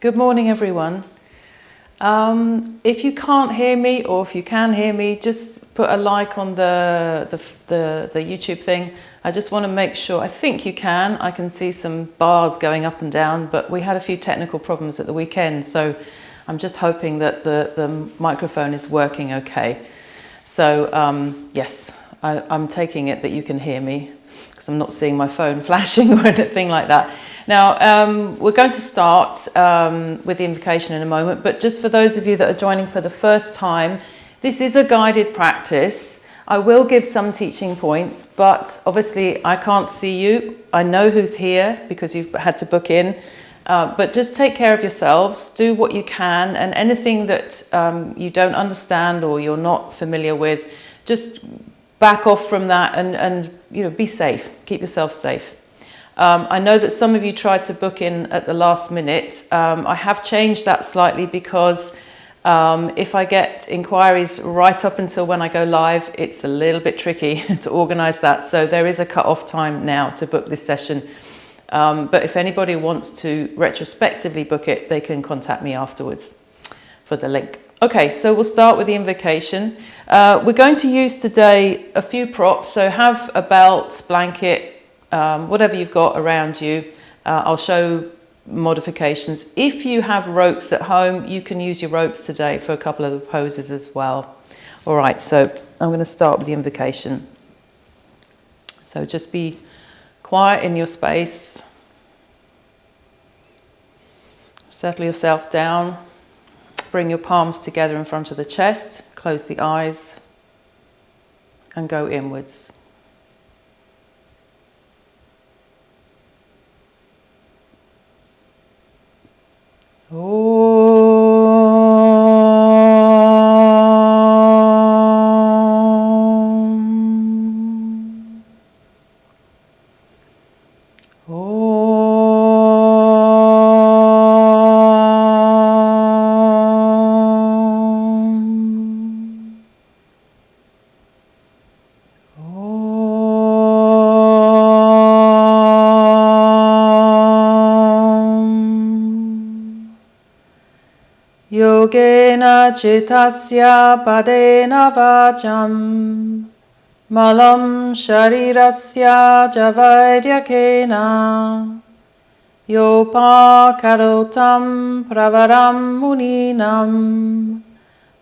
Good morning, everyone. If you can't hear me, or if you can hear me, just put a like on the YouTube thing. I just want to make sure. I think you can. I can see some bars going up and down, but we had a few technical problems at the weekend, so I'm just hoping that the microphone is working okay. So yes, I'm taking it that you can hear me, because I'm not seeing my phone flashing or anything like that. Now, we're going to start with the invocation in a moment, but just for those of you that are joining for the first time, this is a guided practice. I will give some teaching points, but obviously I can't see you. I know who's here because you've had to book in, but just take care of yourselves, do what you can, and anything that you don't understand or you're not familiar with, just back off from that and be safe, keep yourself safe. I know that some of you tried to book in at the last minute. I have changed that slightly because if I get inquiries right up until when I go live, it's a little bit tricky to organise that. So there is a cut-off time now to book this session. But if anybody wants to retrospectively book it, they can contact me afterwards for the link. Okay, so we'll start with the invocation. We're going to use today a few props. So have a belt, blanket, whatever you've got around you. I'll show modifications. If you have ropes at home, you can use your ropes today for a couple of the poses as well. All right, so I'm going to start with the invocation. So just be quiet in your space. Settle yourself down. Bring your palms together in front of the chest. Close the eyes and go inwards. Yogena citasya padena vacham malam sharirasya javaidyakena yopa karotam pravaram muninam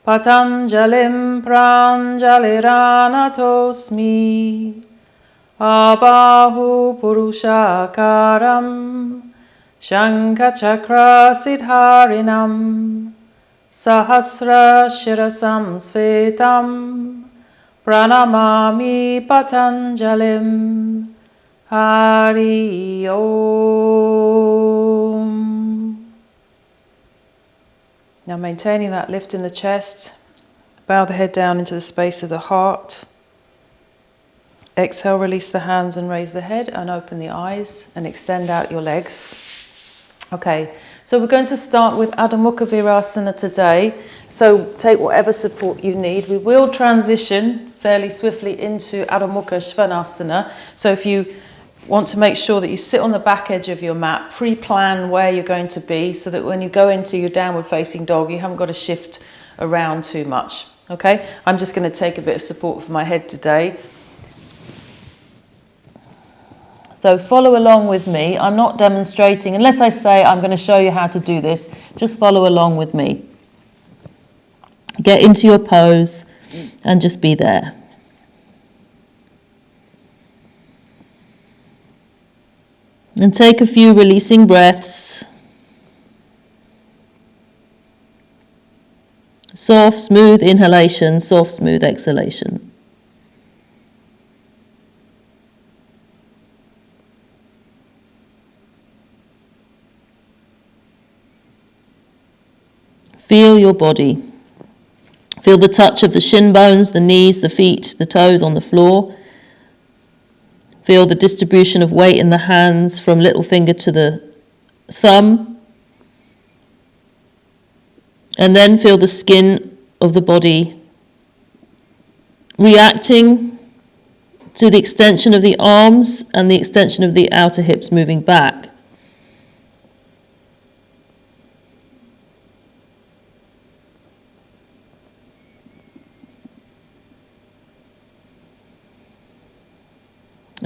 patanjalim pranjaliranatosmi abahu purushakaram shankachakra siddharinam Sahasra shirasam svetam pranamami patanjalim Hari Om. Now maintaining that lift in the chest, bow the head down into the space of the heart. Exhale, release the hands and raise the head and open the eyes and extend out your legs. Okay, so we're going to start with Adho Mukha Virasana today. So take whatever support you need. We will transition fairly swiftly into Adho Mukha Svanasana. So if you want to make sure that you sit on the back edge of your mat, pre-plan where you're going to be so that when you go into your downward facing dog, you haven't got to shift around too much. Okay, I'm just going to take a bit of support for my head today. So follow along with me. I'm not demonstrating, unless I say I'm going to show you how to do this, just follow along with me. Get into your pose and just be there. And take a few releasing breaths. Soft, smooth inhalation, soft, smooth exhalation. Feel your body. Feel the touch of the shin bones, the knees, the feet, the toes on the floor. Feel the distribution of weight in the hands from little finger to the thumb. And then feel the skin of the body reacting to the extension of the arms and the extension of the outer hips moving back.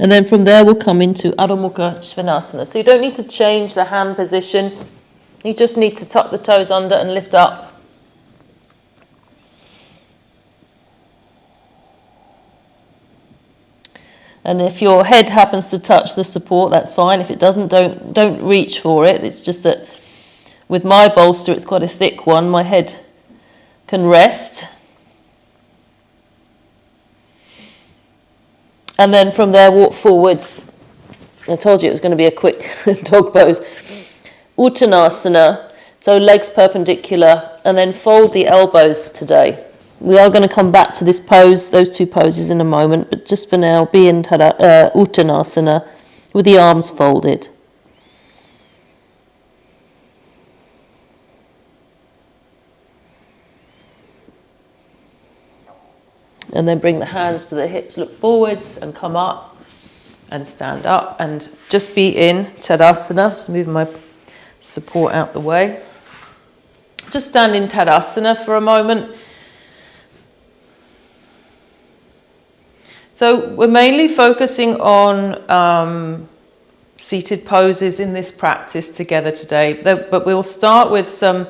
And then from there, we'll come into Adho Mukha Svanasana. So you don't need to change the hand position. You just need to tuck the toes under and lift up. And if your head happens to touch the support, that's fine. If it doesn't, don't reach for it. It's just that with my bolster, it's quite a thick one. My head can rest. And then from there, walk forwards. I told you it was going to be a quick dog pose. Uttanasana, so legs perpendicular, and then fold the elbows today. We are going to come back to this pose, those two poses in a moment, but just for now, be in Uttanasana with the arms folded. And then bring the hands to the hips, look forwards and come up and stand up and just be in Tadasana. Just moving my support out the way. Just stand in Tadasana for a moment. So we're mainly focusing on seated poses in this practice together today, but we'll start with some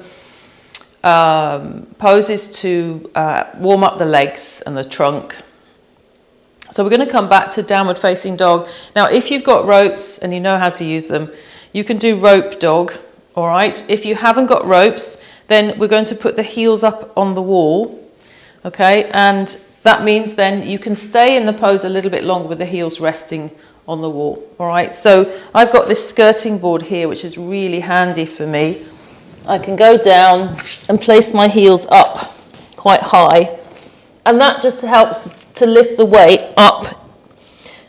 poses to warm up the legs and the trunk. So we're going to come back to downward facing dog. Now, if you've got ropes and you know how to use them, you can do rope dog, all right? If you haven't got ropes, then we're going to put the heels up on the wall, okay? And that means then you can stay in the pose a little bit longer with the heels resting on the wall, all right? So I've got this skirting board here, which is really handy for me. I can go down and place my heels up quite high, and that just helps to lift the weight up.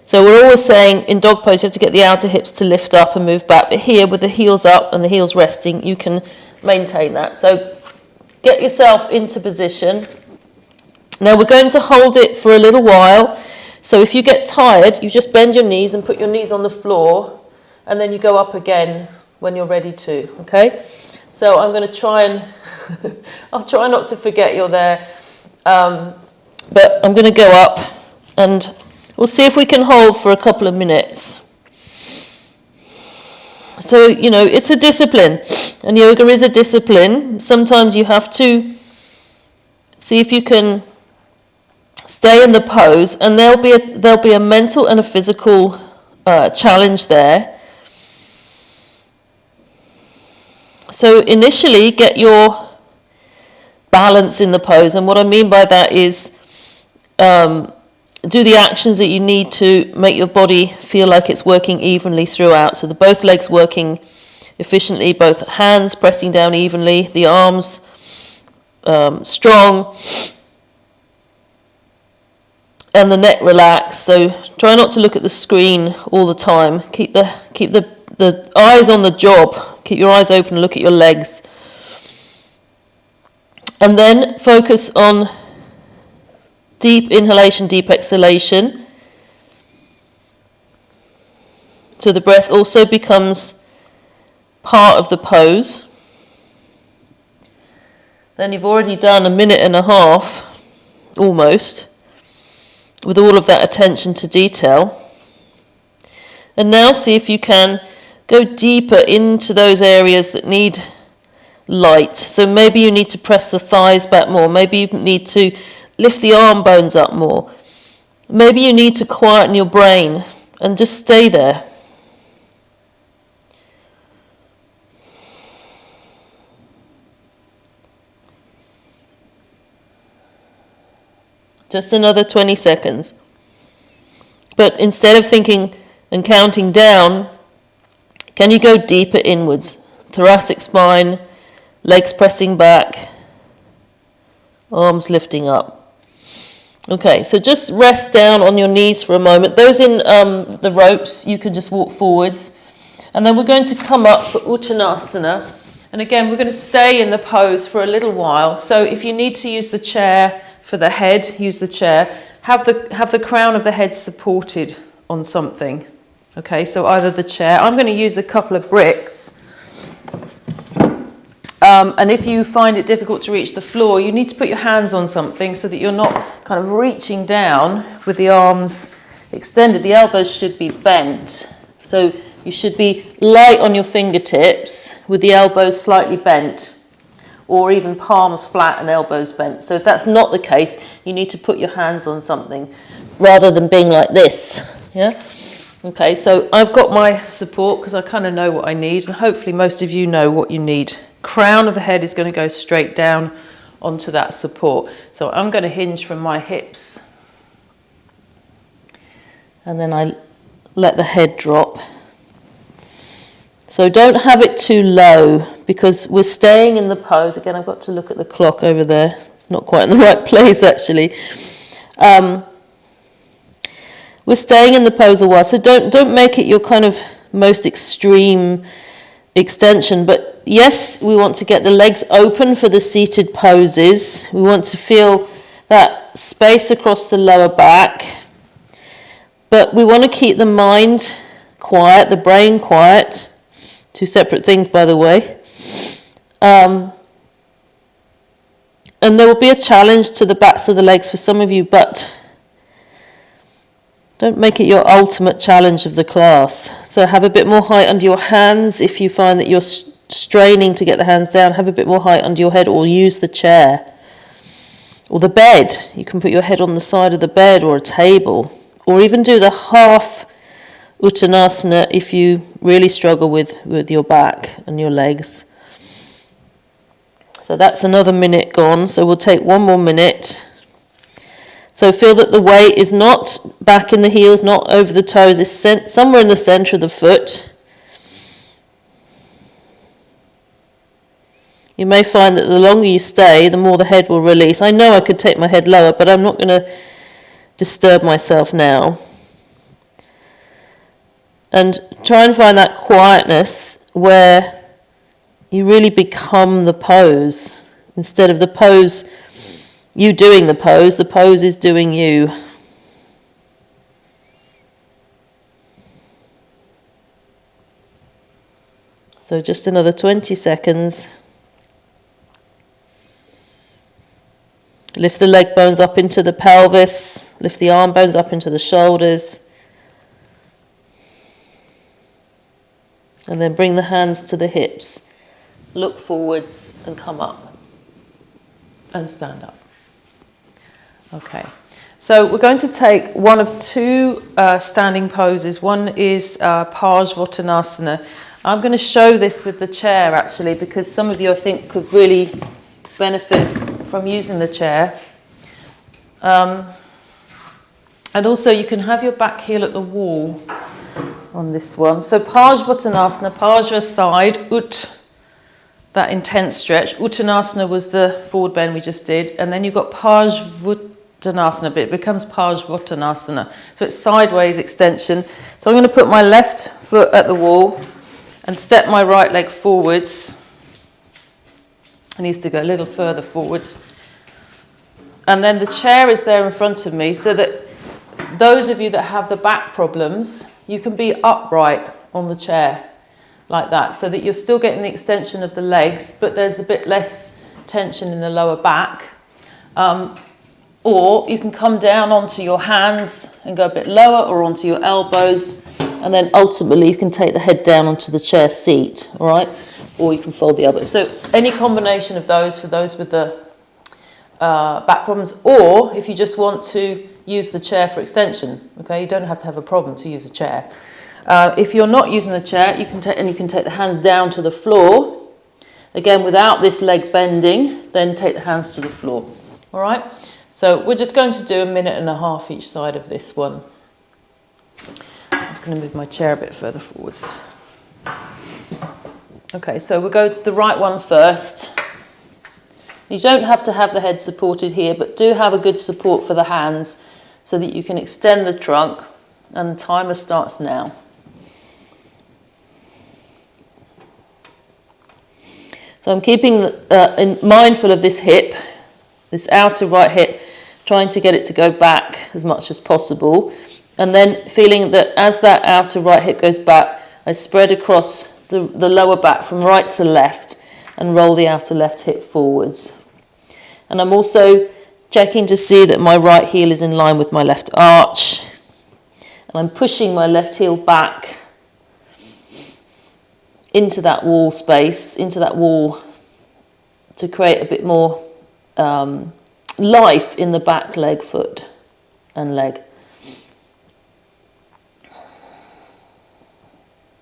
So we're always saying in dog pose you have to get the outer hips to lift up and move back, but here with the heels up and the heels resting you can maintain that. So get yourself into position. Now we're going to hold it for a little while, so if you get tired you just bend your knees and put your knees on the floor, and then you go up again when you're ready to, okay? So I'm going to try and, I'll try not to forget you're there, but I'm going to go up and we'll see if we can hold for a couple of minutes. So, you know, it's a discipline, and yoga is a discipline. Sometimes you have to see if you can stay in the pose, and there'll be a mental and a physical challenge there. So initially, get your balance in the pose, and what I mean by that is do the actions that you need to make your body feel like it's working evenly throughout. So both legs working efficiently, both hands pressing down evenly, the arms strong, and the neck relaxed. So try not to look at the screen all the time. Keep the eyes on the job. Keep your eyes open and look at your legs. And then focus on deep inhalation, deep exhalation. So the breath also becomes part of the pose. Then you've already done 1.5 minutes, almost, with all of that attention to detail. And now see if you can go deeper into those areas that need light. So maybe you need to press the thighs back more. Maybe you need to lift the arm bones up more. Maybe you need to quieten your brain and just stay there. Just another 20 seconds. But instead of thinking and counting down, can you go deeper inwards? Thoracic spine, legs pressing back, arms lifting up. Okay, so just rest down on your knees for a moment. Those in the ropes, you can just walk forwards. And then we're going to come up for Uttanasana. And again, we're going to stay in the pose for a little while. So if you need to use the chair for the head, use the chair. Have the crown of the head supported on something. Okay, so either the chair. I'm going to use a couple of bricks. And if you find it difficult to reach the floor, you need to put your hands on something so that you're not kind of reaching down with the arms extended. The elbows should be bent. So you should be light on your fingertips with the elbows slightly bent, or even palms flat and elbows bent. So if that's not the case, you need to put your hands on something rather than being like this. Yeah? Okay, so I've got my support because I kind of know what I need, and hopefully most of you know what you need. Crown of the head is going to go straight down onto that support. So I'm going to hinge from my hips, and then I let the head drop. So don't have it too low because we're staying in the pose. Again, I've got to look at the clock over there. It's not quite in the right place actually. We're staying in the pose a while, so don't make it your kind of most extreme extension. But yes, we want to get the legs open for the seated poses. We want to feel that space across the lower back. But we want to keep the mind quiet, the brain quiet. Two separate things, by the way. And there will be a challenge to the backs of the legs for some of you, but don't make it your ultimate challenge of the class. So have a bit more height under your hands. If you find that you're straining to get the hands down, have a bit more height under your head, or use the chair or the bed. You can put your head on the side of the bed or a table, or even do the half Uttanasana if you really struggle with your back and your legs. So that's another minute gone. So we'll take one more minute. So feel that the weight is not back in the heels, not over the toes. It's somewhere in the center of the foot. You may find that the longer you stay, the more the head will release. I know I could take my head lower, but I'm not going to disturb myself now. And try and find that quietness where you really become the pose. Instead of the pose, you doing the pose is doing you. So just another 20 seconds. Lift the leg bones up into the pelvis. Lift the arm bones up into the shoulders. And then bring the hands to the hips. Look forwards and come up. And stand up. Okay. So we're going to take one of two standing poses. One is Parsvottanasana. I'm going to show this with the chair actually, because some of you I think could really benefit from using the chair. And also you can have your back heel at the wall on this one. So Parsvottanasana, Parsva side, Ut, that intense stretch. Uttanasana was the forward bend we just did. And then you've got Parsvottanasana, but it becomes Parsvottanasana. So it's sideways extension. So I'm going to put my left foot at the wall and step my right leg forwards. It needs to go a little further forwards. And then the chair is there in front of me, so that those of you that have the back problems, you can be upright on the chair like that, so that you're still getting the extension of the legs, but there's a bit less tension in the lower back. Or you can come down onto your hands and go a bit lower, or onto your elbows, and then ultimately you can take the head down onto the chair seat, all right? Or you can fold the elbows. So any combination of those for those with the back problems, or if you just want to use the chair for extension, okay? You don't have to have a problem to use a chair. If you're not using the chair, you can take the hands down to the floor. Again, without this leg bending, then take the hands to the floor, all right? So we're just going to do 1.5 minutes each side of this one. I'm just going to move my chair a bit further forwards. Okay, so we'll go the right one first. You don't have to have the head supported here, but do have a good support for the hands so that you can extend the trunk, and the timer starts now. So I'm keeping mindful of this hip, this outer right hip, trying to get it to go back as much as possible, and then feeling that as that outer right hip goes back, I spread across the lower back from right to left and roll the outer left hip forwards. And I'm also checking to see that my right heel is in line with my left arch. And I'm pushing my left heel back into that wall space, into that wall, to create a bit more life in the back leg, foot and leg.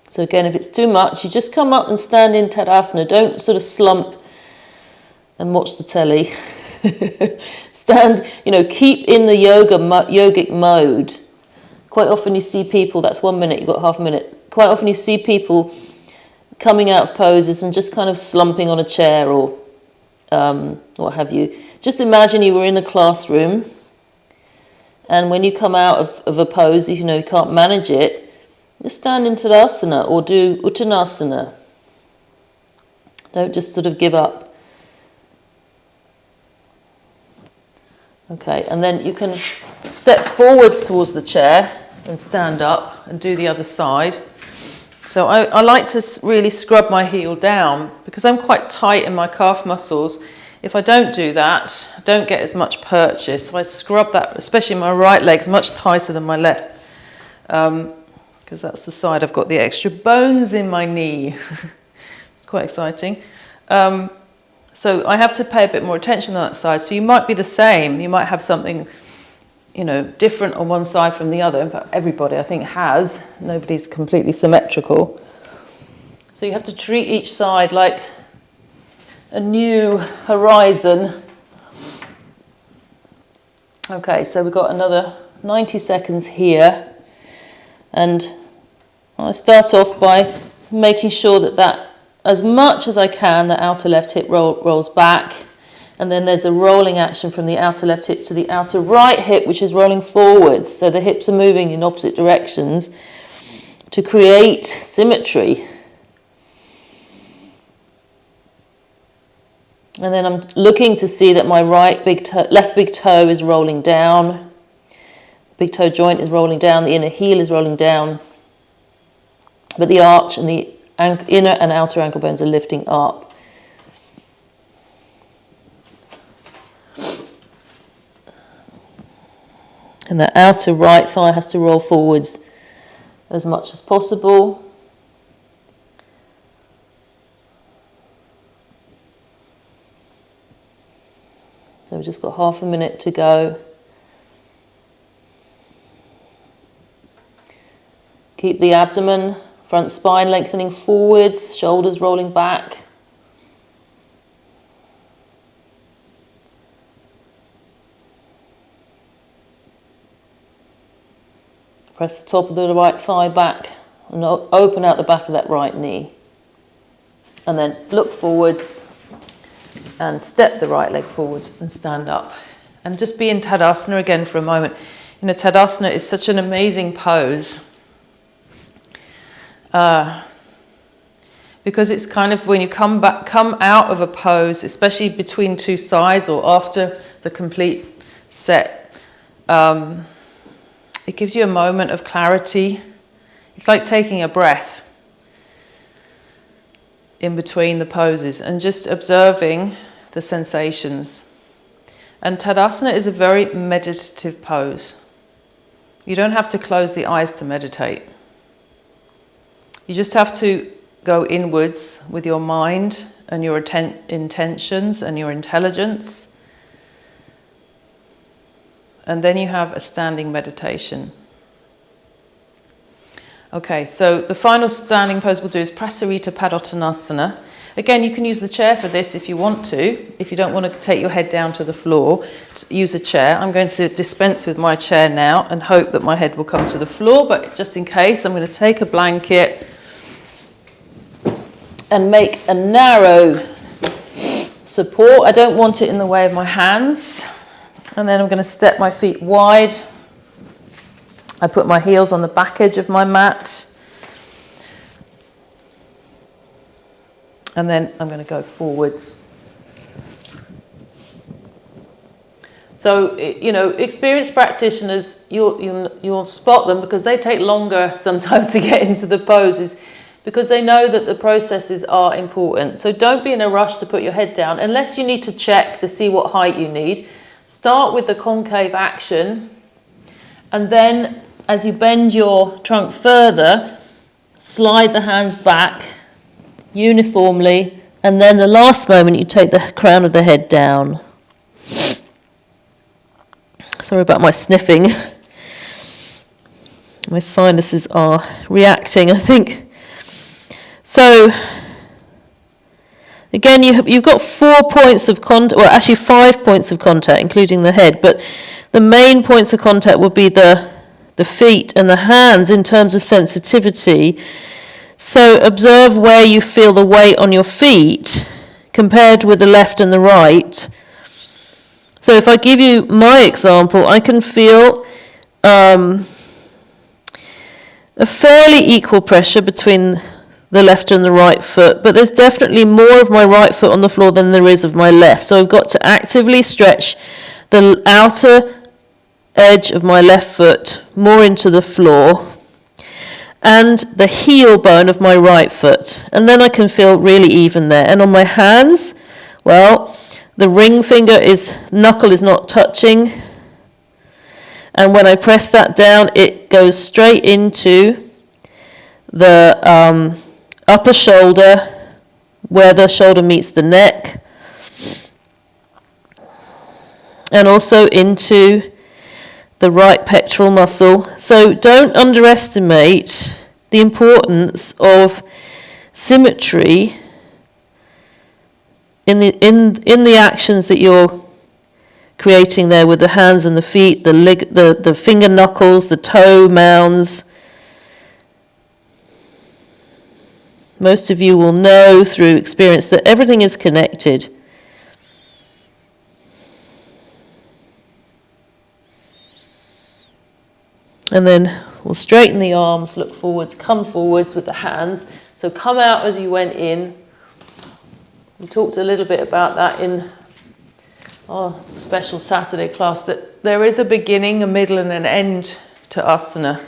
So again, if it's too much, you just come up and stand in Tadasana. Don't sort of slump and watch the telly. Stand, keep in the yogic mode. Quite often you see people, that's 1 minute, you've got half a minute. Quite often you see people coming out of poses and just kind of slumping on a chair or what have you. Just imagine you were in a classroom, and when you come out of a pose, you can't manage it, just stand in Tadasana or do Uttanasana. Don't just sort of give up. Okay, and then you can step forwards towards the chair and stand up and do the other side. So I like to really scrub my heel down because I'm quite tight in my calf muscles. If I don't do that, I don't get as much purchase. So I scrub that, especially my right leg's much tighter than my left, because that's the side I've got the extra bones in my knee. It's quite exciting. So I have to pay a bit more attention on that side. So you might be the same. You might have something, different on one side from the other. In fact, everybody, I think, has. Nobody's completely symmetrical. So you have to treat each side like a new horizon. Okay, so we've got another 90 seconds here. And I start off by making sure that as much as I can, the outer left hip rolls back. And then there's a rolling action from the outer left hip to the outer right hip, which is rolling forwards. So the hips are moving in opposite directions to create symmetry. And then I'm looking to see that my left big toe is rolling down. Big toe joint is rolling down. The inner heel is rolling down. But the arch and the inner and outer ankle bones are lifting up. And the outer right thigh has to roll forwards as much as possible. So we've just got half a minute to go. Keep the abdomen, front spine lengthening forwards, shoulders rolling back. Press the top of the right thigh back and open out the back of that right knee. And then look forwards and step the right leg forwards and stand up. And just be in Tadasana again for a moment. Tadasana is such an amazing pose. Because it's kind of when you come out of a pose, especially between two sides or after the complete set, it gives you a moment of clarity. It's like taking a breath in between the poses and just observing the sensations. And Tadasana is a very meditative pose. You don't have to close the eyes to meditate. You just have to go inwards with your mind and your intentions and your intelligence. And then you have a standing meditation. Okay, so the final standing pose we'll do is Prasarita Padottanasana. Again, you can use the chair for this if you want to. If you don't want to take your head down to the floor, use a chair. I'm going to dispense with my chair now and hope that my head will come to the floor, but just in case, I'm going to take a blanket and make a narrow support. I don't want it in the way of my hands. And then I'm going to step my feet wide. I put my heels on the back edge of my mat. And then I'm going to go forwards. So, experienced practitioners, you'll spot them because they take longer sometimes to get into the poses because they know that the processes are important. So don't be in a rush to put your head down unless you need to check to see what height you need. Start with the concave action and then as you bend your trunk further, slide the hands back uniformly, and then the last moment you take the crown of the head down. Sorry about my sniffing. My sinuses are reacting, I think. So, again, you've got 4 points of contact, well, actually 5 points of contact, including the head, but the main points of contact will be the feet and the hands in terms of sensitivity. So observe where you feel the weight on your feet compared with the left and the right. So if I give you my example, I can feel a fairly equal pressure between the left and the right foot, but there's definitely more of my right foot on the floor than there is of my left. So I've got to actively stretch the outer edge of my left foot more into the floor and the heel bone of my right foot, and then I can feel really even there. And on my hands, well, the ring finger knuckle is not touching, and when I press that down, it goes straight into the upper shoulder where the shoulder meets the neck, and also into the right pectoral muscle. So don't underestimate the importance of symmetry in the actions that you're creating there with the hands and the feet, the finger knuckles, the toe mounds. Most of you will know through experience that everything is connected. And then we'll straighten the arms, look forwards, come forwards with the hands. So come out as you went in. We talked a little bit about that in our special Saturday class, that there is a beginning, a middle and an end to asana,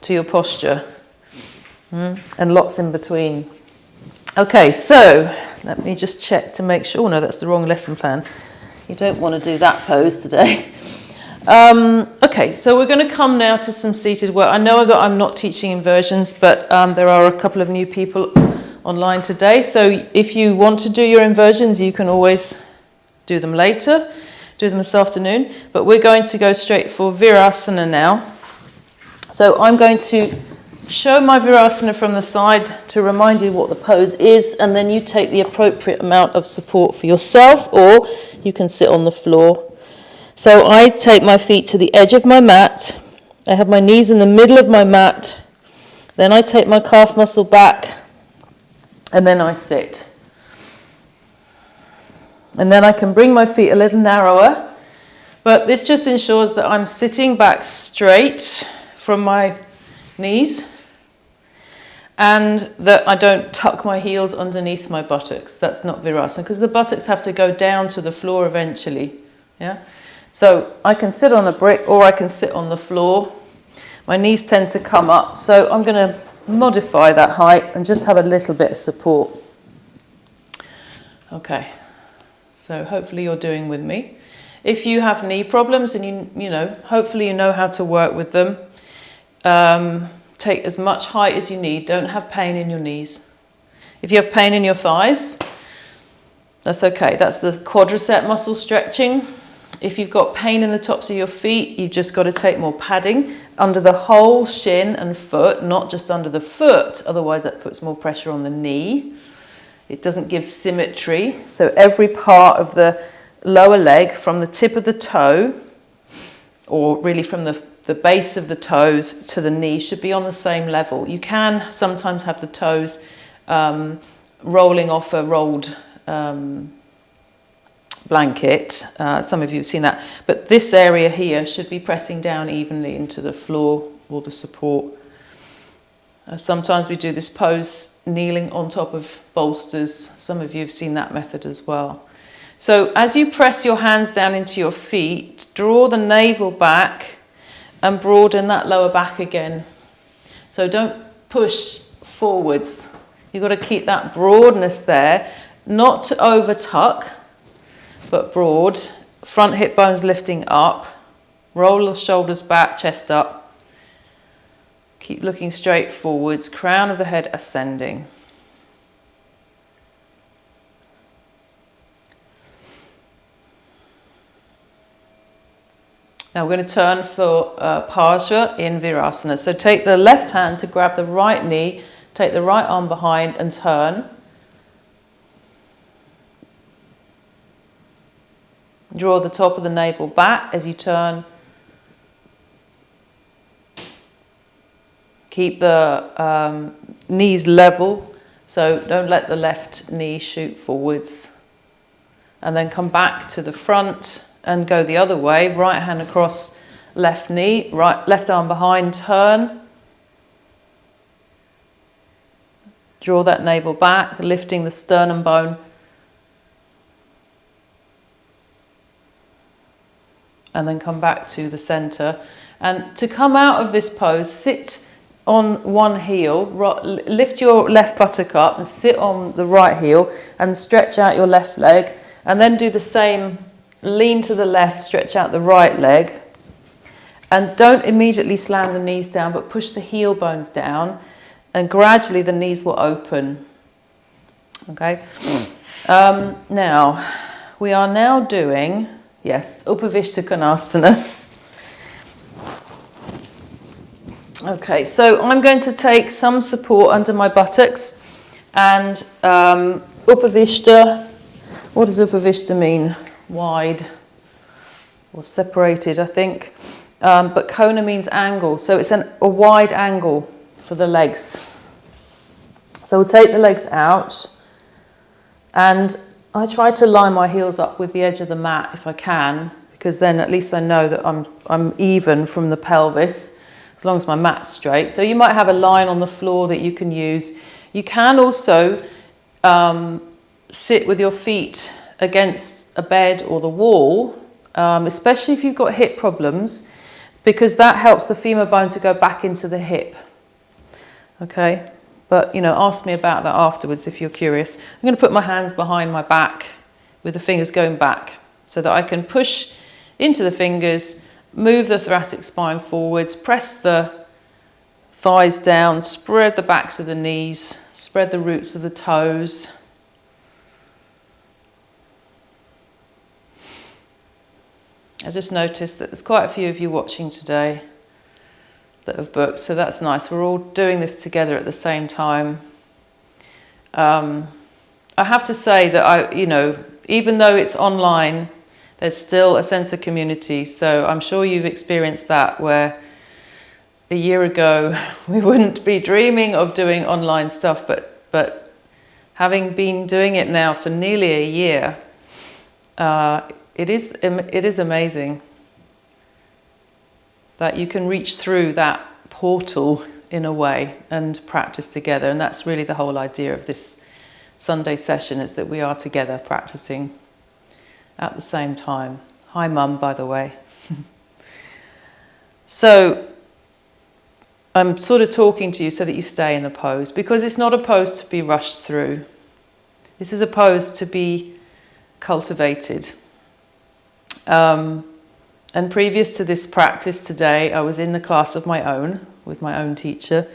to your posture, and lots in between. Okay, so let me just check to make sure. No, that's the wrong lesson plan. You don't want to do that pose today. Okay, so we're going to come now to some seated work. I know that I'm not teaching inversions, but there are a couple of new people online today. So if you want to do your inversions, you can always do them later, do them this afternoon. But we're going to go straight for Virasana now. So I'm going to show my Virasana from the side to remind you what the pose is, and then you take the appropriate amount of support for yourself, or you can sit on the floor. So I take my feet to the edge of my mat. I have my knees in the middle of my mat. Then I take my calf muscle back, and then I sit. And then I can bring my feet a little narrower, but this just ensures that I'm sitting back straight from my knees and that I don't tuck my heels underneath my buttocks. That's not Virasana, because the buttocks have to go down to the floor eventually. Yeah. So I can sit on a brick or I can sit on the floor. My knees tend to come up, so I'm going to modify that height and just have a little bit of support. Okay, so hopefully you're doing with me. If you have knee problems and you know, hopefully you know how to work with them. Take as much height as you need. Don't have pain in your knees. If you have pain in your thighs, that's okay. That's the quadricep muscle stretching. If you've got pain in the tops of your feet, you've just got to take more padding under the whole shin and foot, not just under the foot. Otherwise, that puts more pressure on the knee. It doesn't give symmetry. So every part of the lower leg, from the tip of the toe, or really from the base of the toes to the knee, should be on the same level. You can sometimes have the toes rolling off a rolled blanket. Some of you have seen that, but this area here should be pressing down evenly into the floor or the support. Sometimes we do this pose kneeling on top of bolsters. Some of you have seen that method as well. So as you press your hands down into your feet, draw the navel back and broaden that lower back again. So don't push forwards. You've got to keep that broadness there, not to over tuck, but broad. Front hip bones lifting up. Roll the shoulders back, chest up. Keep looking straight forwards, crown of the head ascending. Now we're going to turn for Pajra in Virasana. So take the left hand to grab the right knee, take the right arm behind and turn. Draw the top of the navel back as you turn. Keep the knees level, so don't let the left knee shoot forwards. And then come back to the front and go the other way. Right hand across left knee, left arm behind, turn. Draw that navel back, lifting the sternum bone. And then come back to the center. And to come out of this pose, sit on one heel, lift your left buttock up and sit on the right heel and stretch out your left leg. And then do the same, lean to the left, stretch out the right leg. And don't immediately slam the knees down, but push the heel bones down and gradually the knees will open. Okay? Now, we are now doing, yes, Upavishta Konasana. Okay, so I'm going to take some support under my buttocks and Upavishta. What does Upavishta mean? Wide or separated, I think. But Kona means angle, so it's a wide angle for the legs. So we'll take the legs out and I try to line my heels up with the edge of the mat if I can, because then at least I know that I'm even from the pelvis, as long as my mat's straight. So you might have a line on the floor that you can use. You can also sit with your feet against a bed or the wall, especially if you've got hip problems, because that helps the femur bone to go back into the hip. Okay, but ask me about that afterwards if you're curious. I'm going to put my hands behind my back with the fingers going back so that I can push into the fingers, move the thoracic spine forwards, press the thighs down, spread the backs of the knees, spread the roots of the toes. I just noticed that there's quite a few of you watching today that have booked, so that's nice. We're all doing this together at the same time. I have to say that even though it's online, there's still a sense of community. So I'm sure you've experienced that, where a year ago we wouldn't be dreaming of doing online stuff, but having been doing it now for nearly a year, it is amazing that you can reach through that portal in a way and practice together. And that's really the whole idea of this Sunday session, is that we are together practicing at the same time. Hi Mum, by the way. So I'm sort of talking to you so that you stay in the pose, because it's not a pose to be rushed through. This is a pose to be cultivated. And previous to this practice today, I was in the class of my own, with my own teacher,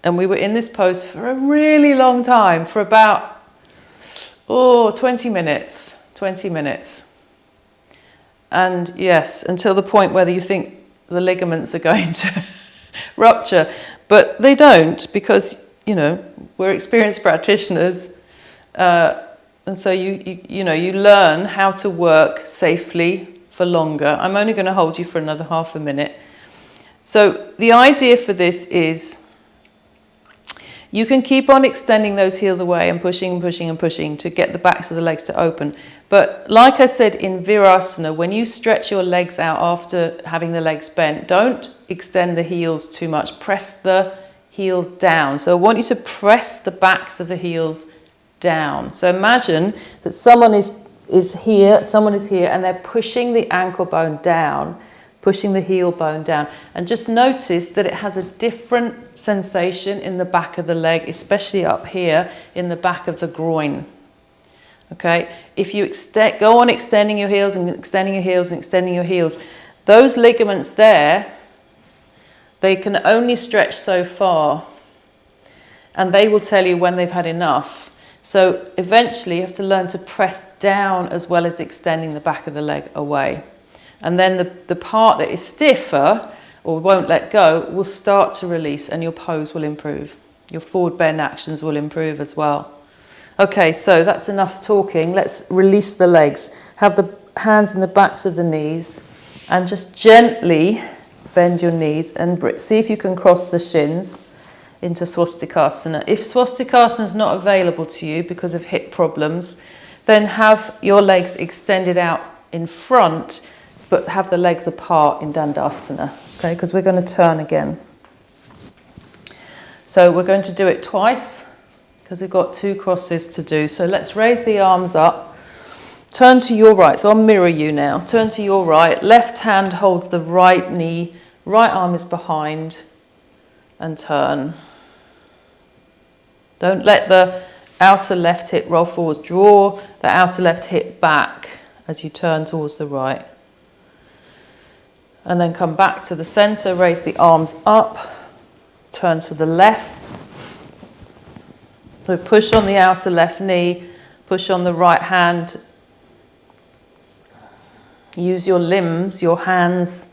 and we were in this pose for a really long time, for about 20 minutes. And yes, until the point where you think the ligaments are going to rupture, but they don't, because we're experienced practitioners, and so you learn how to work safely for longer. I'm only going to hold you for another half a minute. So the idea for this is you can keep on extending those heels away and pushing and pushing and pushing to get the backs of the legs to open. But like I said in Virasana, when you stretch your legs out after having the legs bent, don't extend the heels too much. Press the heels down. So I want you to press the backs of the heels down. So imagine that someone is here, and they're pushing the ankle bone down, pushing the heel bone down. And just notice that it has a different sensation in the back of the leg, especially up here in the back of the groin. Okay, if you go on extending your heels and extending your heels and extending your heels, those ligaments there, they can only stretch so far, and they will tell you when they've had enough. So eventually you have to learn to press down as well as extending the back of the leg away. And then the part that is stiffer or won't let go will start to release, and your pose will improve. Your forward bend actions will improve as well. Okay, so that's enough talking. Let's release the legs. Have the hands in the backs of the knees and just gently bend your knees and see if you can cross the shins into Swastikasana. If Swastikasana is not available to you because of hip problems, then have your legs extended out in front, but have the legs apart in Dandasana, okay, because we're going to turn again. So we're going to do it twice because we've got 2 crosses to do. So let's raise the arms up, turn to your right, so I'll mirror you now. Turn to your right, left hand holds the right knee, right arm is behind, and turn. Don't let the outer left hip roll forwards. Draw the outer left hip back as you turn towards the right. And then come back to the center, raise the arms up, turn to the left. So push on the outer left knee, push on the right hand. Use your limbs, your hands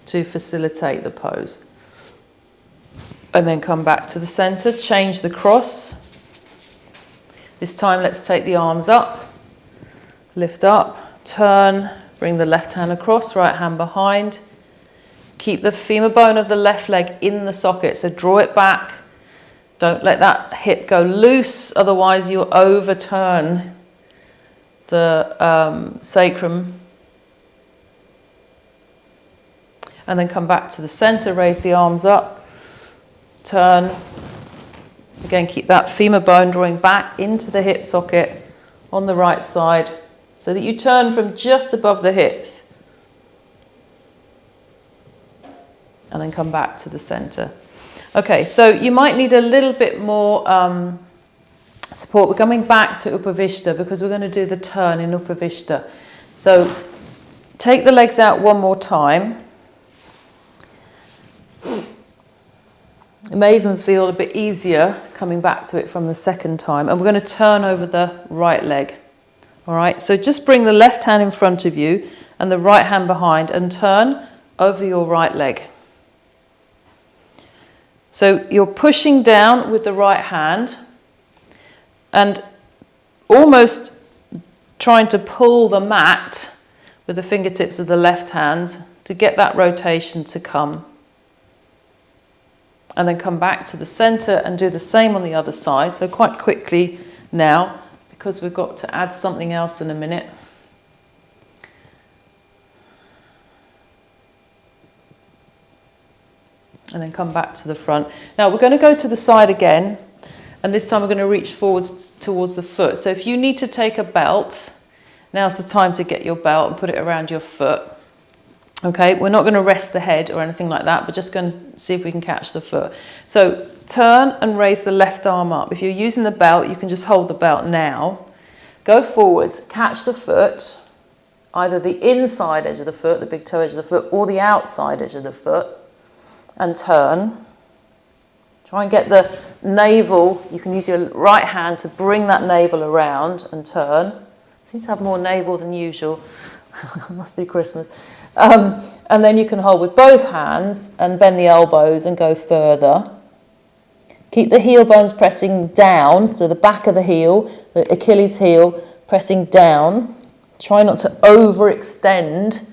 to facilitate the pose. And then come back to the center, change the cross. This time let's take the arms up, lift up, turn, bring the left hand across, right hand behind. Keep the femur bone of the left leg in the socket, so draw it back. Don't let that hip go loose, otherwise you'll overturn the sacrum. And then come back to the center, raise the arms up. Turn. Again, keep that femur bone drawing back into the hip socket on the right side so that you turn from just above the hips. And then come back to the center. Okay, so you might need a little bit more support. We're coming back to Upavishta because we're going to do the turn in Upavishta. So take the legs out one more time. It may even feel a bit easier coming back to it from the second time. And we're going to turn over the right leg. All right, so just bring the left hand in front of you and the right hand behind and turn over your right leg. So you're pushing down with the right hand and almost trying to pull the mat with the fingertips of the left hand to get that rotation to come. And then come back to the center and do the same on the other side. So quite quickly now, because we've got to add something else in a minute. And then come back to the front. Now we're going to go to the side again, and this time we're going to reach forwards towards the foot. So if you need to take a belt, now's the time to get your belt and put it around your foot. Okay, we're not going to rest the head or anything like that, but just going to see if we can catch the foot. So turn and raise the left arm up. If you're using the belt, you can just hold the belt now. Go forwards, catch the foot, either the inside edge of the foot, the big toe edge of the foot, or the outside edge of the foot, and turn. Try and get the navel, you can use your right hand to bring that navel around and turn. Seem to have more navel than usual. Must be Christmas. And then you can hold with both hands and bend the elbows and go further. Keep the heel bones pressing down, so the back of the heel, the Achilles heel, pressing down. Try not to overextend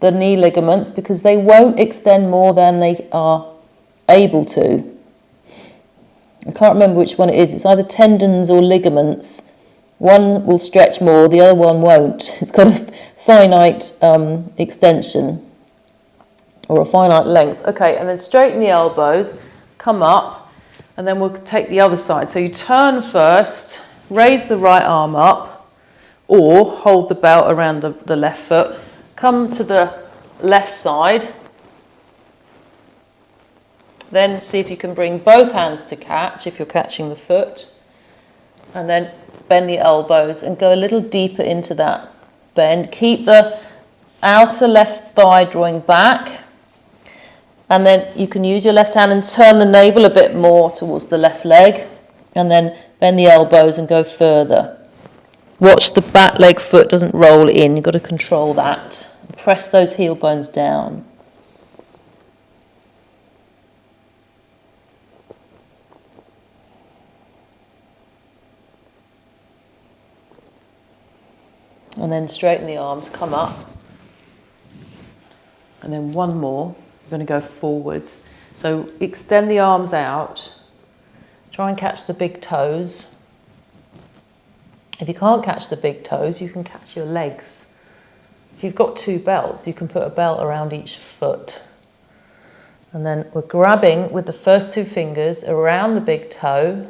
the knee ligaments because they won't extend more than they are able to. I can't remember which one it is. It's either tendons or ligaments. One will stretch more, the other one won't. It's got a finite extension or a finite length. Okay, and then straighten the elbows, come up, and then we'll take the other side. So you turn first, raise the right arm up, or hold the belt around the left foot. Come to the left side. Then see if you can bring both hands to catch if you're catching the foot. And then bend the elbows and go a little deeper into that bend. Keep the outer left thigh drawing back. And then you can use your left hand and turn the navel a bit more towards the left leg. And then bend the elbows and go further. Watch the back leg foot doesn't roll in. You've got to control that. Press those heel bones down. And then straighten the arms, come up. And then one more. We're going to go forwards. So extend the arms out. Try and catch the big toes. If you can't catch the big toes, you can catch your legs. If you've got two belts, you can put a belt around each foot. And then we're grabbing with the first two fingers around the big toe,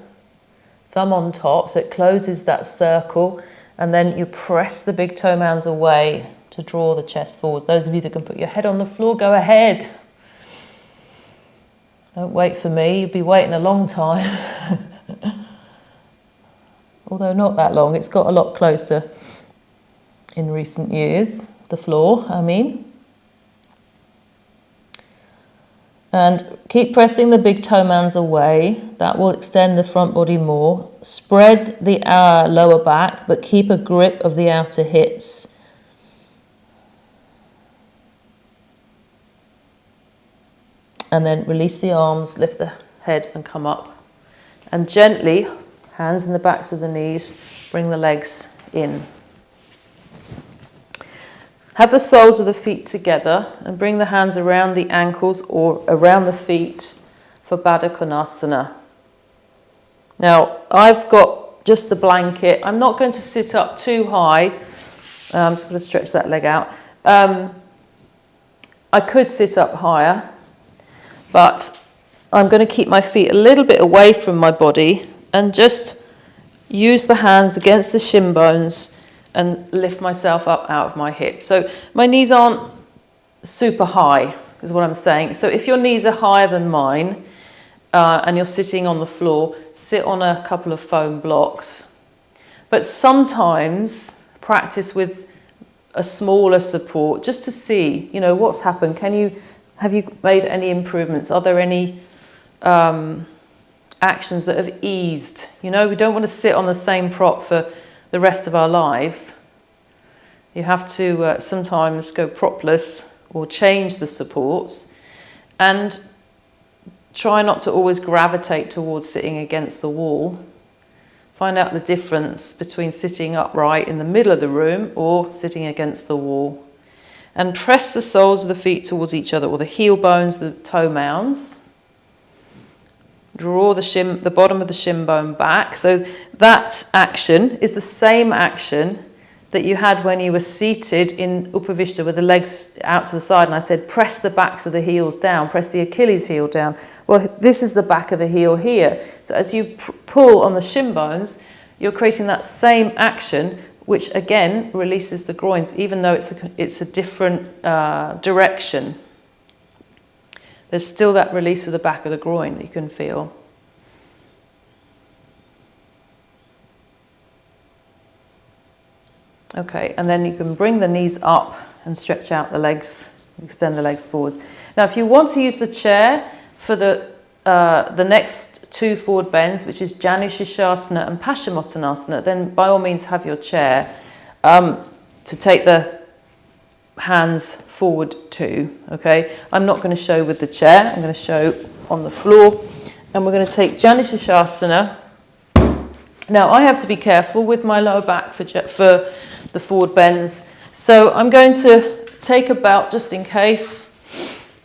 thumb on top, so it closes that circle. And then you press the big toe mounds away to draw the chest forwards. Those of you that can put your head on the floor, go ahead. Don't wait for me, you'll be waiting a long time. Although not that long, it's got a lot closer in recent years, the floor, I mean. And keep pressing the big toe mounds away. That will extend the front body more. Spread the lower back, but keep a grip of the outer hips. And then release the arms, lift the head and come up. And gently, hands in the backs of the knees, bring the legs in. Have the soles of the feet together and bring the hands around the ankles or around the feet for Baddha Konasana. Now, I've got just the blanket. I'm not going to sit up too high. I'm just going to stretch that leg out. I could sit up higher, but I'm going to keep my feet a little bit away from my body and just use the hands against the shin bones and lift myself up out of my hips. So my knees aren't super high, is what I'm saying. So if your knees are higher than mine and you're sitting on the floor, sit on a couple of foam blocks. But sometimes practice with a smaller support just to see, you know, what's happened. Have you made any improvements? Are there any actions that have eased? You know, we don't want to sit on the same prop for the rest of our lives. You have to sometimes go propless or change the supports, and try not to always gravitate towards sitting against the wall. Find out the difference between sitting upright in the middle of the room or sitting against the wall. And press the soles of the feet towards each other, or the heel bones, the toe mounds. Draw the bottom of the shin bone back. So that action is the same action that you had when you were seated in Upavishta with the legs out to the side. And I said, press the backs of the heels down, press the Achilles heel down. Well, this is the back of the heel here. So as you pull on the shin bones, you're creating that same action, which again releases the groins, even though it's a different direction. There's still that release of the back of the groin that you can feel. Okay, and then you can bring the knees up and stretch out the legs, extend the legs forwards. Now, if you want to use the chair for the next two forward bends, which is Janu Shirshasana and Paschimottanasana, then by all means have your chair to take the hands forward too, okay? I'm not going to show with the chair, I'm going to show on the floor. And we're going to take Janu Shirshasana. Now, I have to be careful with my lower back for the forward bends. So I'm going to take a belt just in case,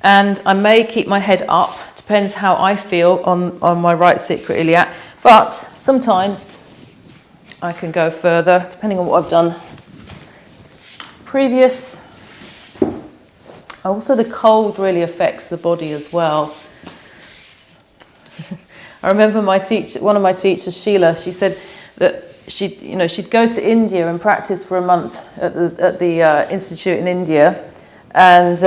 and I may keep my head up, depends how I feel on my right sacral iliac, but sometimes I can go further, depending on what I've done previous. Also, the cold really affects the body as well. I remember one of my teachers, Sheila, she said that she'd go to India and practice for a month at the institute in India, and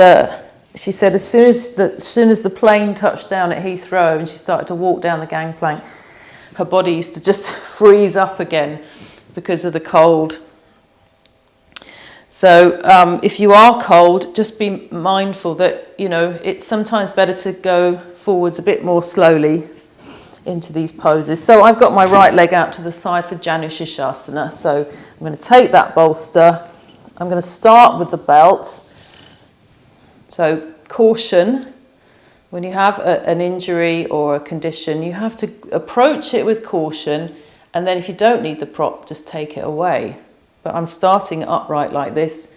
she said as soon as the plane touched down at Heathrow and she started to walk down the gangplank, her body used to just freeze up again because of the cold. So if you are cold, just be mindful that, you know, it's sometimes better to go forwards a bit more slowly into these poses. So I've got my right leg out to the side for Janu Shirshasana. So I'm going to take that bolster. I'm going to start with the belt. So caution, when you have an injury or a condition, you have to approach it with caution, and then if you don't need the prop, just take it away. But I'm starting upright like this,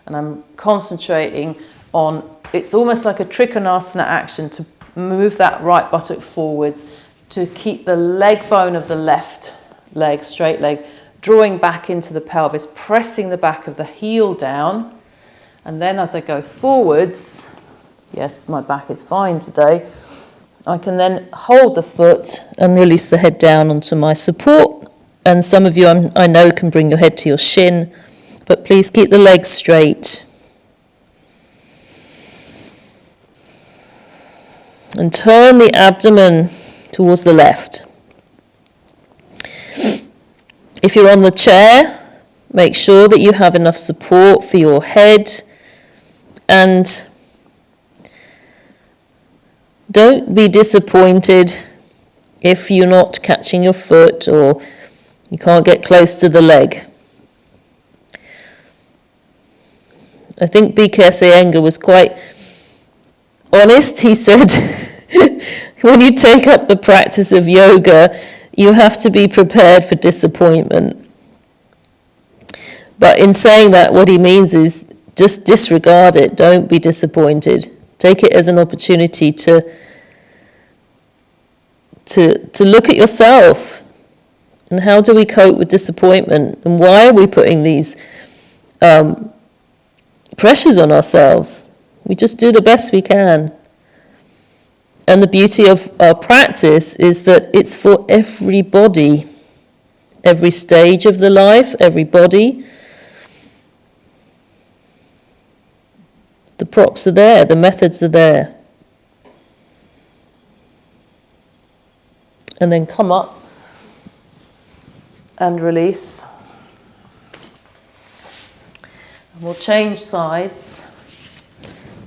and I'm concentrating on, it's almost like a Trikonasana action to move that right buttock forwards, to keep the leg bone of the left leg, straight leg, drawing back into the pelvis, pressing the back of the heel down. And then as I go forwards, yes, my back is fine today, I can then hold the foot and release the head down onto my support. And some of you I know can bring your head to your shin, but please keep the legs straight. And turn the abdomen towards the left. If you're on the chair, make sure that you have enough support for your head, and don't be disappointed if you're not catching your foot or you can't get close to the leg. I think BKS Iyengar was quite honest. He said, when you take up the practice of yoga, you have to be prepared for disappointment. But in saying that, what he means is just disregard it. Don't be disappointed. Take it as an opportunity to look at yourself. And how do we cope with disappointment? And why are we putting these pressures on ourselves? We just do the best we can. And the beauty of our practice is that it's for everybody, every stage of the life, every body. The props are there, the methods are there. And then come up and release. And we'll change sides.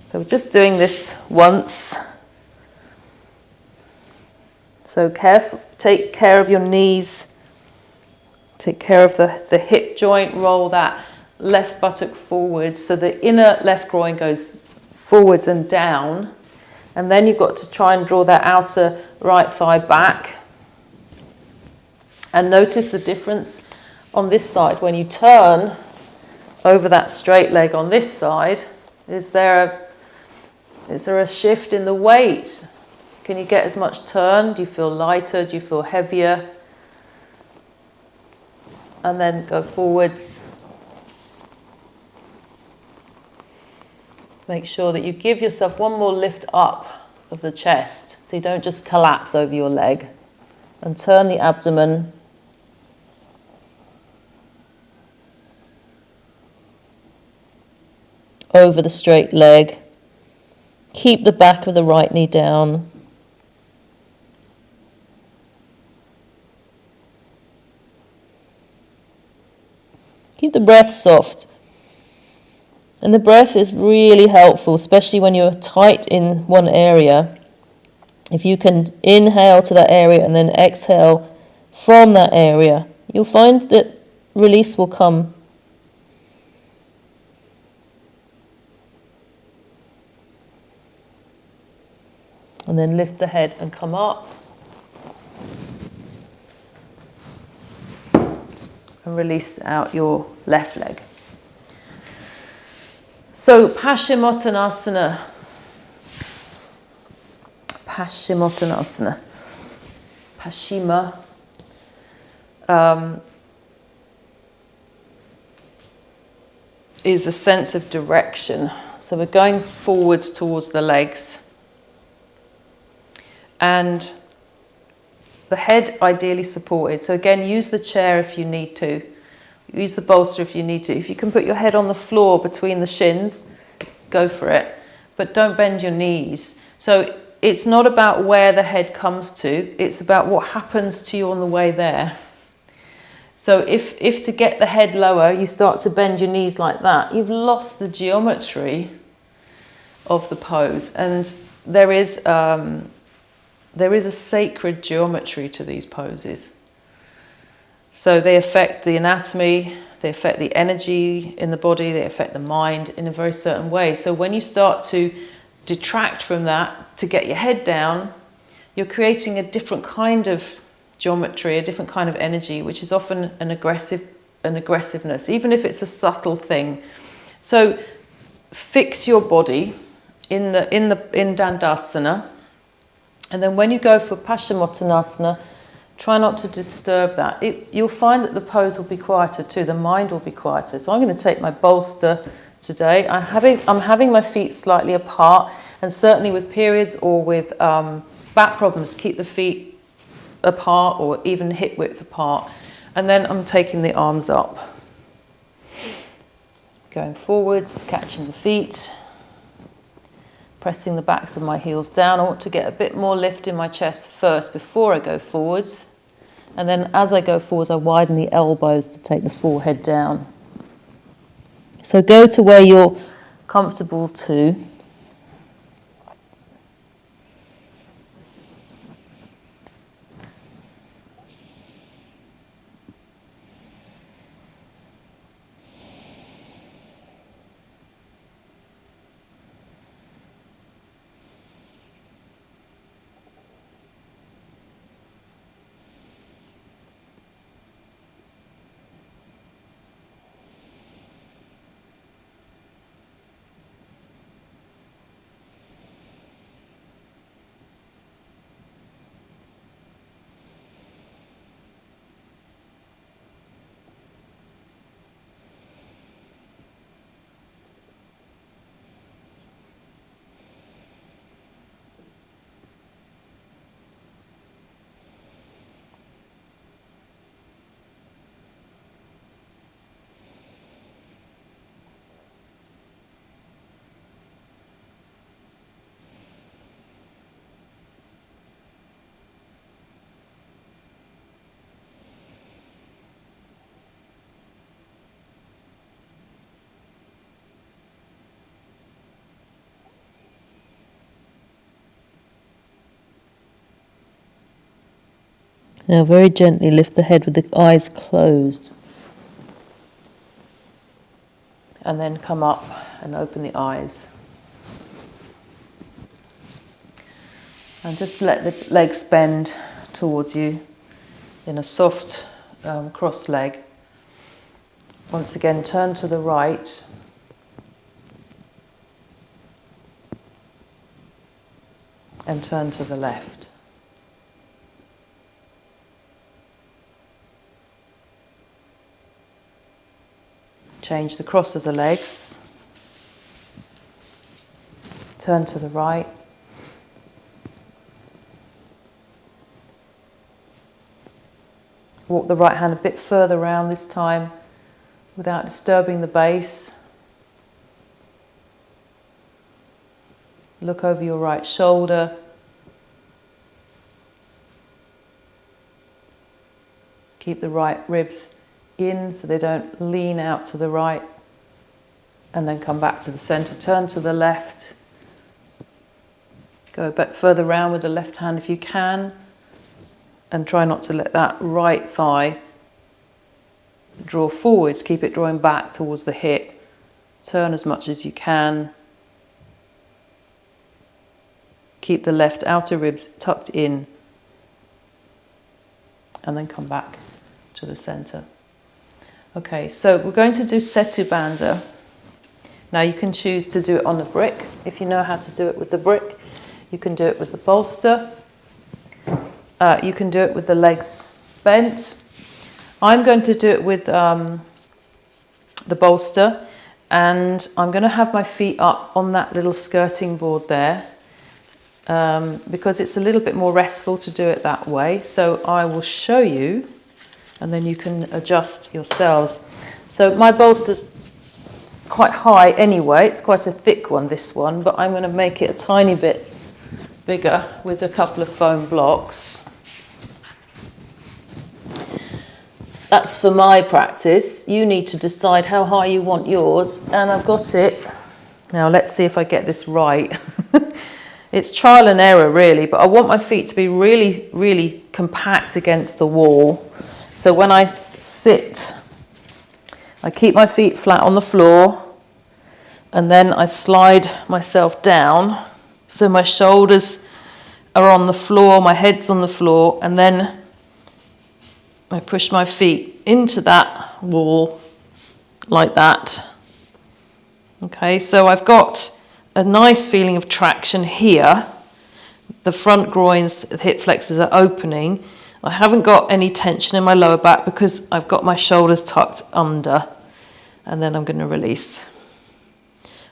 So we're just doing this once. So take care of your knees. Take care of the hip joint. Roll that left buttock forwards. So the inner left groin goes forwards and down. And then you've got to try and draw that outer right thigh back. And notice the difference on this side. When you turn over that straight leg on this side, is there a shift in the weight? Can you get as much turn? Do you feel lighter? Do you feel heavier? And then go forwards. Make sure that you give yourself one more lift up of the chest, so you don't just collapse over your leg. And turn the abdomen. Over the straight leg. Keep the back of the right knee down. Keep the breath soft. And the breath is really helpful, especially when you're tight in one area. If you can inhale to that area and then exhale from that area, you'll find that release will come. And then lift the head and come up. And release out your left leg. So Paschimottanasana. Paschimottanasana. Paschima. Is a sense of direction. So we're going forwards towards the legs. And the head ideally supported. So again, use the chair if you need to. Use the bolster if you need to. If you can put your head on the floor between the shins, go for it. But don't bend your knees. So it's not about where the head comes to. It's about what happens to you on the way there. So if to get the head lower, you start to bend your knees like that, you've lost the geometry of the pose. And there is a sacred geometry to these poses. So they affect the anatomy, they affect the energy in the body, they affect the mind in a very certain way. So when you start to detract from that to get your head down, you're creating a different kind of geometry, a different kind of energy, which is often an aggressiveness, even if it's a subtle thing. So fix your body in Dandasana, and then when you go for Paschimottanasana, try not to disturb that. You'll find that the pose will be quieter too, the mind will be quieter. So I'm going to take my bolster today. I'm having my feet slightly apart, and certainly with periods or with back problems, keep the feet apart or even hip width apart. And then I'm taking the arms up, going forwards, catching the feet, pressing the backs of my heels down. I want to get a bit more lift in my chest first before I go forwards. And then as I go forwards, I widen the elbows to take the forehead down. So go to where you're comfortable to. Now very gently lift the head with the eyes closed. And then come up and open the eyes. And just let the legs bend towards you in a soft cross leg. Once again, turn to the right. And turn to the left. Change the cross of the legs. Turn to the right. Walk the right hand a bit further round this time without disturbing the base. Look over your right shoulder. Keep the right ribs in so they don't lean out to the right, and then come back to the center. Turn to the left. Go a bit further round with the left hand if you can, and try not to let that right thigh draw forwards. Keep it drawing back towards the hip. Turn as much as you can. Keep the left outer ribs tucked in, and then come back to the center. Okay, so we're going to do Setu Bandha. Now you can choose to do it on the brick. If you know how to do it with the brick, you can do it with the bolster. You can do it with the legs bent. I'm going to do it with the bolster, and I'm going to have my feet up on that little skirting board there because it's a little bit more restful to do it that way. So I will show you, and then you can adjust yourselves. So my bolster's quite high anyway, it's quite a thick one, this one, but I'm going to make it a tiny bit bigger with a couple of foam blocks. That's for my practice. You need to decide how high you want yours, and I've got it. Now let's see if I get this right. It's trial and error really, but I want my feet to be really, really compact against the wall. So when I sit, I keep my feet flat on the floor, and then I slide myself down so my shoulders are on the floor, my head's on the floor, and then I push my feet into that wall like that. Okay, so I've got a nice feeling of traction here. The front groins, the hip flexors are opening. I haven't got any tension in my lower back because I've got my shoulders tucked under. And then I'm going to release.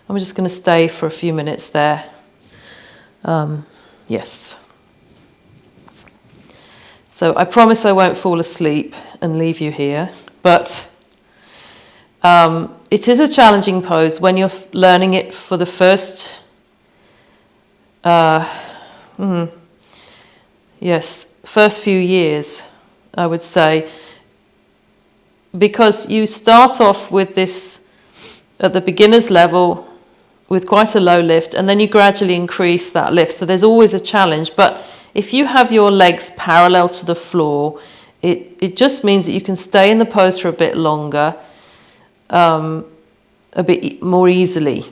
I'm just going to stay for a few minutes there. Yes. So I promise I won't fall asleep and leave you here, but it is a challenging pose when you're learning it for the first, first few years, I would say, because you start off with this at the beginner's level with quite a low lift, and then you gradually increase that lift. So there's always a challenge, but if you have your legs parallel to the floor, it just means that you can stay in the pose for a bit longer, a bit more easily.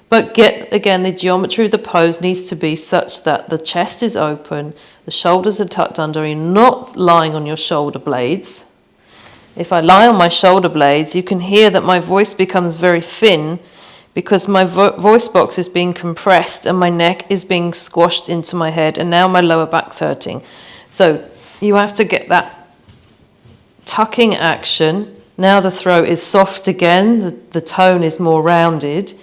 But again, the geometry of the pose needs to be such that the chest is open, the shoulders are tucked under, you're not lying on your shoulder blades. If I lie on my shoulder blades, you can hear that my voice becomes very thin because my voice box is being compressed and my neck is being squashed into my head, and now my lower back's hurting. So you have to get that tucking action. Now the throat is soft again, the tone is more rounded,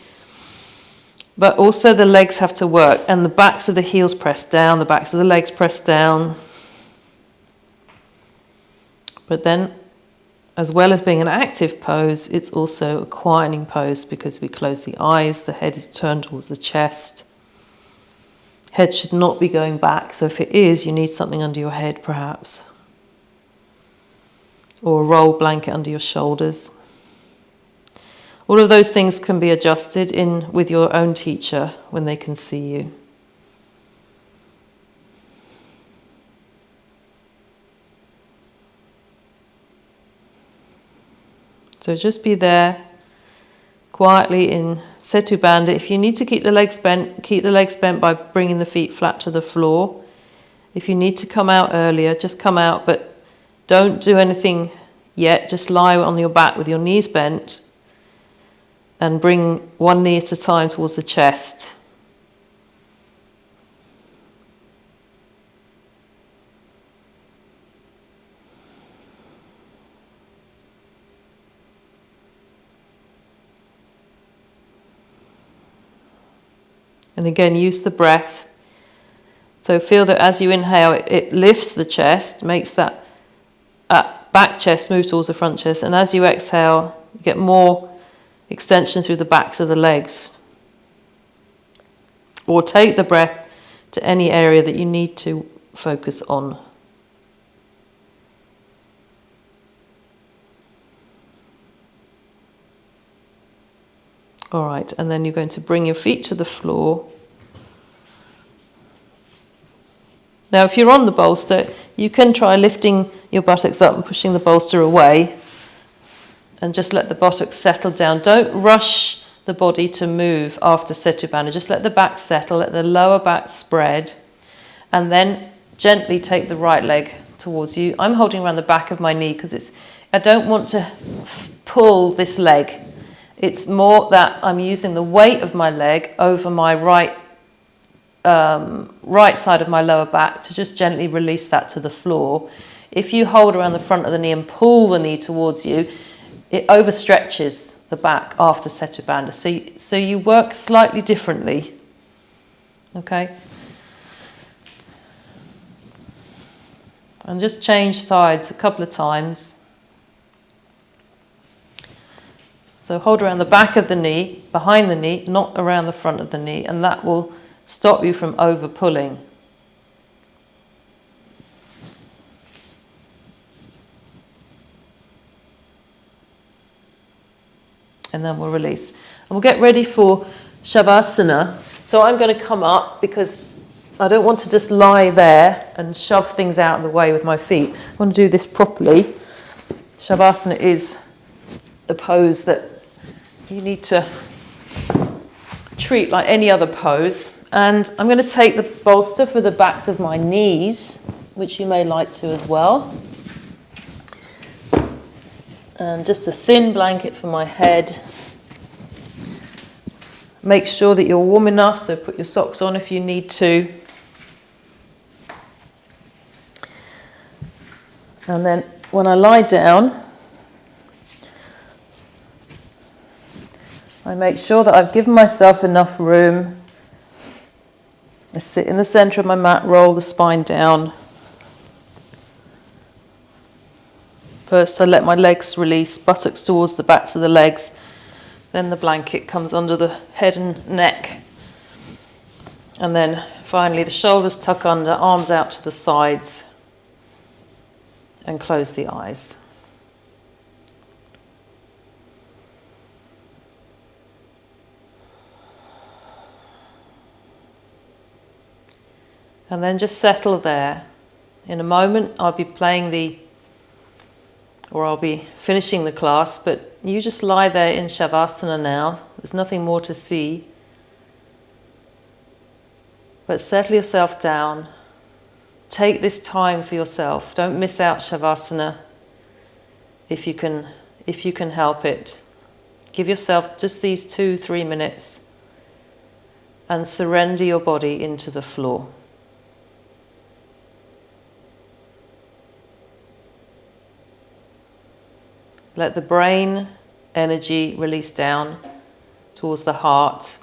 but also the legs have to work, and the backs of the heels pressed down, the backs of the legs pressed down. But then, as well as being an active pose, it's also a quietening pose because we close the eyes, the head is turned towards the chest. Head should not be going back, so if it is, you need something under your head perhaps. Or a roll blanket under your shoulders. All of those things can be adjusted in with your own teacher when they can see you. So just be there quietly in Setu Bandha. If you need to keep the legs bent by bringing the feet flat to the floor. If you need to come out earlier, just come out, but don't do anything yet. Just lie on your back with your knees bent and bring one knee at a time towards the chest. And again, use the breath. So feel that as you inhale, it lifts the chest, makes that back chest move towards the front chest. And as you exhale, you get more extension through the backs of the legs. Or take the breath to any area that you need to focus on. All right, and then you're going to bring your feet to the floor. Now, if you're on the bolster, you can try lifting your buttocks up and pushing the bolster away and just let the buttocks settle down. Don't rush the body to move after Setu Bandha. Just let the back settle, let the lower back spread, and then gently take the right leg towards you. I'm holding around the back of my knee because I don't want to pull this leg. It's more that I'm using the weight of my leg over my right side of my lower back to just gently release that to the floor. If you hold around the front of the knee and pull the knee towards you, it overstretches the back after Setu Bandha. So you work slightly differently. Okay? And just change sides a couple of times. So hold around the back of the knee, behind the knee, not around the front of the knee, and that will stop you from over pulling. and then we'll release. And we'll get ready for Shavasana. So I'm going to come up because I don't want to just lie there and shove things out of the way with my feet. I want to do this properly. Shavasana is a pose that you need to treat like any other pose. And I'm going to take the bolster for the backs of my knees, which you may like to as well. And just a thin blanket for my head. Make sure that you're warm enough, so put your socks on if you need to. And then when I lie down, I make sure that I've given myself enough room. I sit in the center of my mat, roll the spine down. First I let my legs release, buttocks towards the backs of the legs. Then the blanket comes under the head and neck. And then finally the shoulders tuck under, arms out to the sides. And close the eyes. And then just settle there. In a moment I'll be I'll be finishing the class, but you just lie there in Shavasana now. There's nothing more to see. But settle yourself down. Take this time for yourself. Don't miss out Shavasana if you can help it. Give yourself just these 2-3 minutes and surrender your body into the floor. Let the brain energy release down towards the heart.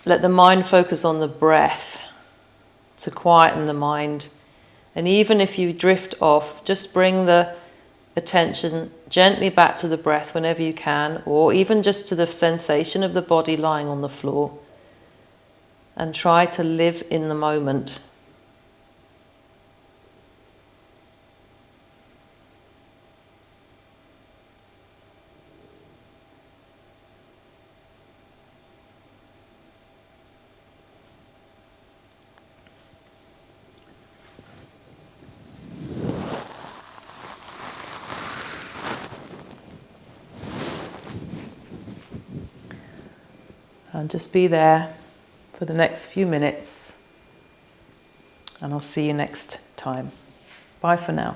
Let the mind focus on the breath to quieten the mind. And even if you drift off, just bring the attention gently back to the breath whenever you can, or even just to the sensation of the body lying on the floor. And try to live in the moment. And just be there for the next few minutes. And I'll see you next time. Bye for now.